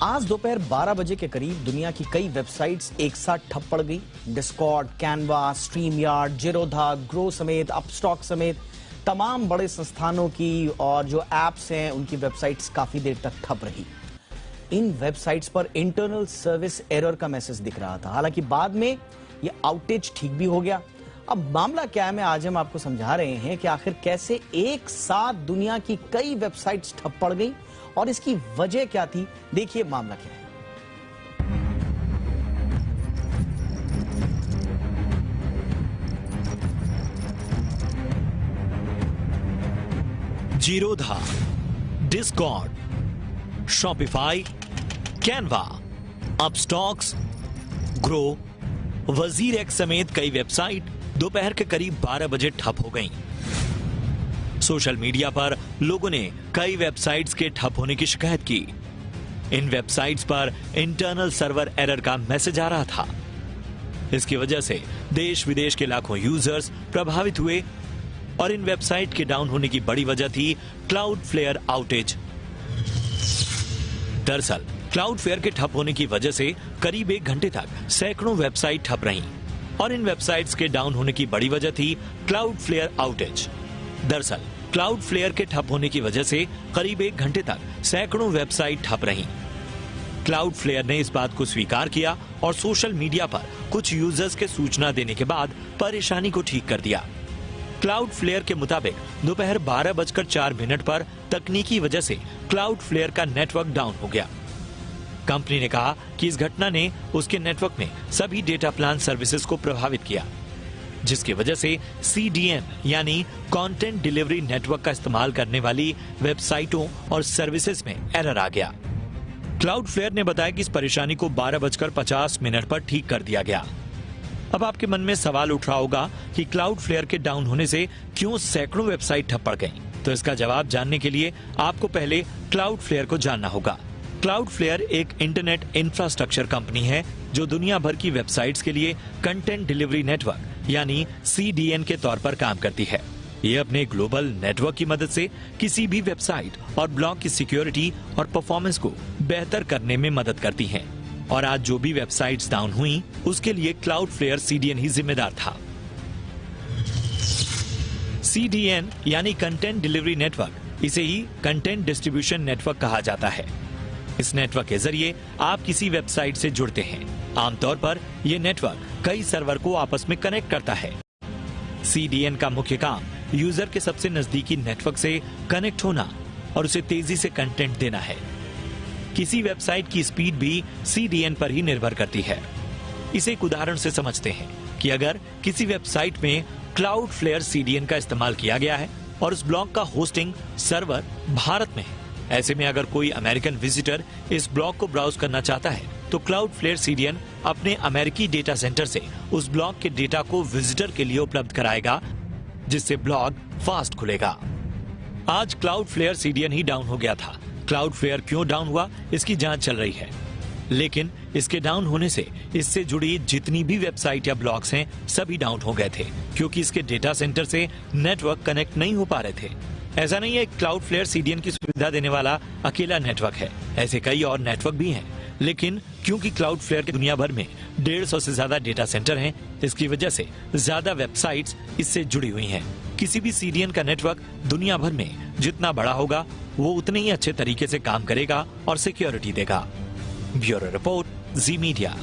आज दोपहर 12 बजे के करीब दुनिया की कई वेबसाइट्स एक साथ ठप पड़ गई। Discord, Canva, StreamYard, Zerodha, grow समेत अपस्टॉक समेत तमाम बड़े संस्थानों की और जो एप्स हैं उनकी वेबसाइट्स काफी देर तक ठप रही। इन वेबसाइट्स पर इंटरनल सर्विस एरर का मैसेज दिख रहा था। हालांकि बाद में ये आउटेज ठीक भी हो गया। अब मामला क्या है, मैं आज हम आपको समझा रहे हैं कि आखिर कैसे एक साथ दुनिया की कई वेबसाइट्स ठप पड़ गई और इसकी वजह क्या थी। देखिए मामला क्या है। Zerodha, Discord, Shopify, Canva, Upstox, grow, वजीर एक्स समेत कई वेबसाइट दोपहर के करीब 12 बजे ठप हो गईं। सोशल मीडिया पर लोगों ने कई वेबसाइट्स के ठप होने की शिकायत की। इन वेबसाइट्स पर इंटरनल सर्वर एरर का मैसेज आ रहा था। इसकी वजह से देश विदेश के लाखों यूजर्स प्रभावित हुए और इन वेबसाइट के डाउन होने की बड़ी वजह थी क्लाउडफ्लेयर आउटेज। दरअसल क्लाउडफ्लेयर के ठप होने की वजह से करीब 1 घंटे तक सैकड़ों वेबसाइट ठप रहीं और इन वेबसाइट्स के डाउन होने की बड़ी वजह थी क्लाउडफ्लेयर आउटेज। दरअसल क्लाउडफ्लेयर के ठप होने की वजह से करीब 1 घंटे तक सैकड़ों वेबसाइट ठप रहीं। क्लाउडफ्लेयर ने इस बात को स्वीकार किया और सोशल मीडिया पर कुछ यूजर्स के सूचना देने के बाद परेशानी को ठीक कर दिया। क्लाउडफ्लेयर के मुताबिक दोपहर 12:04 पर तकनीकी वजह से क्लाउडफ्लेयर का नेटवर्क डाउन हो गया। कंपनी ने कहा कि इस घटना ने उसके नेटवर्क में सभी डेटा प्लान सर्विसेज को प्रभावित किया, जिसकी वजह से CDN यानी कंटेंट डिलीवरी नेटवर्क का इस्तेमाल करने वाली वेबसाइटों और सर्विसेज में एरर आ गया। क्लाउडफ्लेयर ने बताया कि इस परेशानी को 12:50 पर ठीक कर दिया गया। अब आपके मन में सवाल उठ रहा होगा कि क्लाउडफ्लेयर के डाउन होने से क्यों सैकड़ों वेबसाइट ठप पड़ गईं? तो इसका जवाब जानने के लिए आपको पहले क्लाउडफ्लेयर को जानना होगा। क्लाउडफ्लेयर एक इंटरनेट इंफ्रास्ट्रक्चर कंपनी है जो दुनिया भर की वेबसाइट्स के लिए कंटेंट डिलीवरी नेटवर्क यानी CDN के तौर पर काम करती है। ये अपने ग्लोबल नेटवर्क की मदद से किसी भी वेबसाइट और ब्लॉग की सिक्योरिटी और परफॉर्मेंस को बेहतर करने में मदद करती है। और आज जो भी वेबसाइट्स डाउन हुई उसके लिए क्लाउडफ्लेयर CDN ही जिम्मेदार था। CDN यानी कंटेंट डिलीवरी नेटवर्क, इसे ही कंटेंट डिस्ट्रीब्यूशन नेटवर्क कहा जाता है। इस नेटवर्क के जरिए आप किसी वेबसाइट से जुड़ते हैं। आमतौर पर यह नेटवर्क कई सर्वर को आपस में कनेक्ट करता है। CDN का मुख्य काम यूजर के सबसे नजदीकी नेटवर्क से कनेक्ट होना और उसे तेजी से कंटेंट देना है। किसी वेबसाइट की स्पीड भी CDN पर ही निर्भर करती है। इसे एक उदाहरण से समझते हैं कि अगर किसी वेबसाइट में क्लाउडफ्लेयर CDN का इस्तेमाल किया गया है और उस ब्लॉग का होस्टिंग सर्वर भारत में है, ऐसे में अगर कोई अमेरिकन विजिटर इस ब्लॉग को ब्राउज करना चाहता है तो क्लाउडफ्लेयर CDN अपने अमेरिकी डेटा सेंटर से उस ब्लॉग के डेटा को विजिटर के लिए उपलब्ध कराएगा, जिससे ब्लॉग फास्ट खुलेगा। आज क्लाउडफ्लेयर CDN ही डाउन हो गया था। क्लाउडफ्लेयर क्यों डाउन हुआ इसकी जांच चल रही है, लेकिन इसके डाउन होने से इससे जुड़ी जितनी भी वेबसाइट या ब्लॉग्स हैं सभी डाउन हो गए थे, क्योंकि इसके डेटा सेंटर से नेटवर्क कनेक्ट नहीं हो पा रहे थे। ऐसा नहीं है क्लाउडफ्लेयर CDN की सुविधा देने वाला अकेला नेटवर्क है, ऐसे कई और नेटवर्क भी हैं, लेकिन क्योंकि क्लाउडफ्लेयर के दुनिया भर में 150 से ज्यादा डेटा सेंटर हैं, इसकी वजह से ज्यादा वेबसाइट्स इससे जुड़ी हुई हैं। किसी भी CDN का नेटवर्क दुनिया भर में जितना बड़ा होगा वो उतने ही अच्छे तरीके से काम करेगा और सिक्योरिटी देगा। ब्यूरो रिपोर्ट, जी मीडिया।